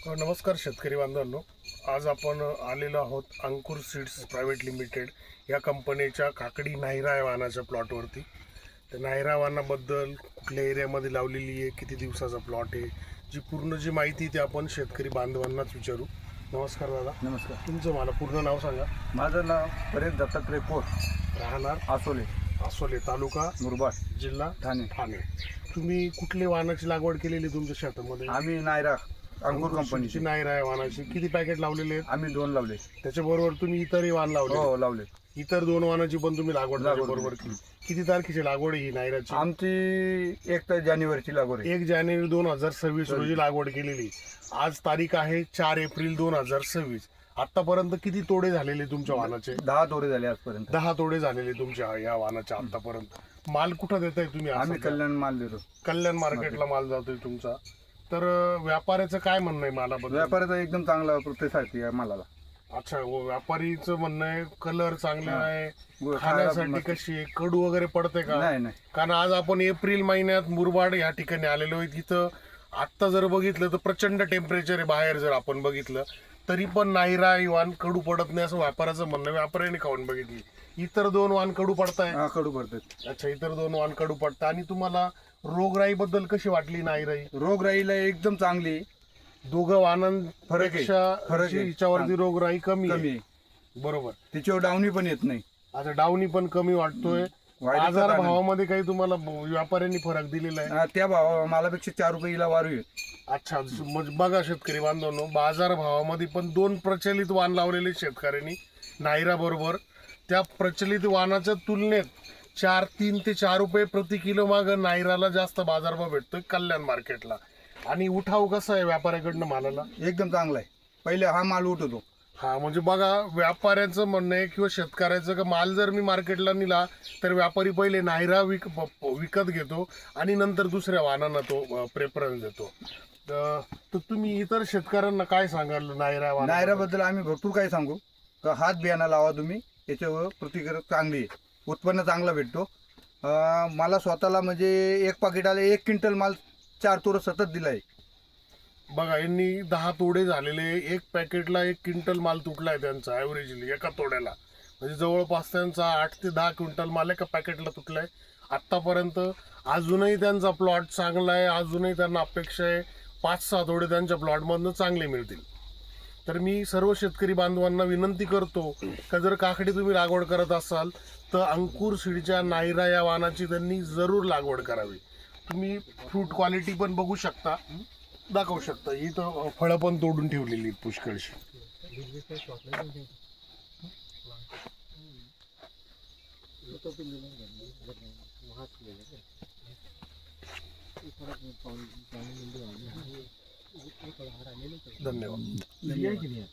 नमस्कार शेतकरी बांधवांनो, आज आपण आलेलो आहोत अंकुर सीड्स प्रायव्हेट लिमिटेड या कंपनीच्या काकडी नायरा या वाहनाच्या प्लॉटवरती. तर नायरा वाहनाबद्दल कुठल्या एरियामध्ये लावलेली आहे, किती दिवसाचा प्लॉट आहे, जी माहिती ती आपण शेतकरी बांधवांनाच विचारू. नमस्कार दादा. नमस्कार. तुमचं मला पूर्ण नाव सांगा. माझं नाव परेश दत्तात्रय पोट, राहणार आसोले, आसोले, तालुका मुरबाड, जिल्हा ठाणे. ठाणे. तुम्ही कुठल्या वाहनाची लागवड केलेली तुमच्या शेतामध्ये? आम्ही नायरा अंकुर कंपनीची. नायरा या वाहनाची किती पॅकेट लावलेले आहेत? आम्ही 2 लावले. त्याच्याबरोबर तुम्ही इतरही वाहन लावले? हो लावले. इतर 2 वाहनाची पण तुम्ही लागवड लागवड बरोबर केली. किती तारखेची लागवड आहे ही नायराची? आमची 1 जानेवारीची लागवड आहे. 1 जानेवारी 2026 रोजी लागवड केलेली. आज तारीख आहे 4 एप्रिल 2026. आतापर्यंत किती तोडे झालेले तुमच्या वाहनाचे? 10 तोडे झाले आजपर्यंत. 10 तोडे झालेले तुमच्या या वाहनाच्या आतापर्यंत. माल कुठं देताय तुम्ही? आम्ही कल्याण माल देतो. कल्याण मार्केटला माल जातोय तुमचा. तर व्यापाऱ्याचं काय म्हणणं आहे मालाबद्दल? व्यापाराचा एकदम चांगला प्रतिसाद आहे मालाला. अच्छा, व्यापारीचं म्हणणं आहे कलर चांगला आहे, खायला खाण्यासाठी मस्त. कशी आहे, कडू वगैरे पडते का? नाही. कारण आज आपण एप्रिल महिन्यात मुरबाड या ठिकाणी आलेलो आहे. तिथं आत्ता जर बघितलं तर प्रचंड टेम्परेचर आहे बाहेर. जर आपण बघितलं तरी पण नायरा ही वाण कडू पडत नाही असं व्यापाऱ्याचं म्हणणं. व्यापाऱ्याने खाऊन बघितली. इतर 2 वाण कडू पडताय? कडू पडतात. अच्छा, इतर 2 वाण कडू पडतात. आणि तुम्हाला रोगराई बद्दल कशी वाटली नायराई? रोगराईला एकदम चांगली. दोघं फरक आहे. वाहनांपेक्षा हिच्यावरती रोगराई कमी आहे. बरोबर. तिच्यावर डावणी पण येत नाही. आता डाऊनी पण कमी वाटतोय. बाजार भावामध्ये काही तुम्हाला व्यापाऱ्यांनी फरक दिलेला आहे? त्या भावा मालापेक्षा 4 रुपये वाढू आहे. अच्छा, मग बघा शेतकरी बांधवांनो, बाजार भावामध्ये पण 2 प्रचलित वाण लावलेले शेतकऱ्यांनी नायरा बरोबर. त्या प्रचलित वाणाच्या तुलनेत 3 ते 4 रुपये प्रति किलो माग नायराला जास्त बाजारभाव भेटतोय कल्याण मार्केटला. आणि उठाव कसा आहे व्यापाऱ्याकडनं मालाला? एकदम चांगला आहे. पहिले हा माल उठवतो. हा, म्हणजे बघा व्यापाऱ्यांचं म्हणणं आहे किंवा शेतकऱ्याचं का माल जर मी मार्केटला नेला तर व्यापारी पहिले नायरा विकत घेतो आणि नंतर दुसऱ्या वाहनांना तो प्रेफरन्स देतो. तर तुम्ही इतर शेतकऱ्यांना काय सांगाल नायराबद्दल? आम्ही भरपूर काही सांगू. तर हात बियाणा लावा तुम्ही, त्याच्यावर प्रतिक्रिया चांगली आहे, उत्पन्न चांगला भेटतो. मला स्वतःला म्हणजे 1 पाकिटाला 1 क्विंटल माल 4 तोडं सतत दिलाय. बघा, यांनी 10 तोडे झालेले, 1 पॅकेटला 1 क्विंटल माल तुटलाय त्यांचा ॲव्हरेजली एका तोड्याला. म्हणजे जवळपास त्यांचा 8 ते 10 क्विंटल माल एका पॅकेटला तुटलाय आत्तापर्यंत. अजूनही त्यांचा प्लॉट चांगला आहे. अजूनही त्यांना अपेक्षा आहे 5-6 तोडे त्यांच्या प्लॉटमधनं चांगले मिळतील. तर मी सर्व शेतकरी बांधवांना विनंती करतो का जर काकडी तुम्ही लागवड करत असाल तर अंकुर सीडच्या नायरा या वाहनाची त्यांनी जरूर लागवड करावी. तुम्ही फ्रूट क्वालिटी पण बघू शकता, दाखवू शकता. ही तर फळं पण तोडून ठेवलेली आहेत पुष्कळशी. धन्यवाद.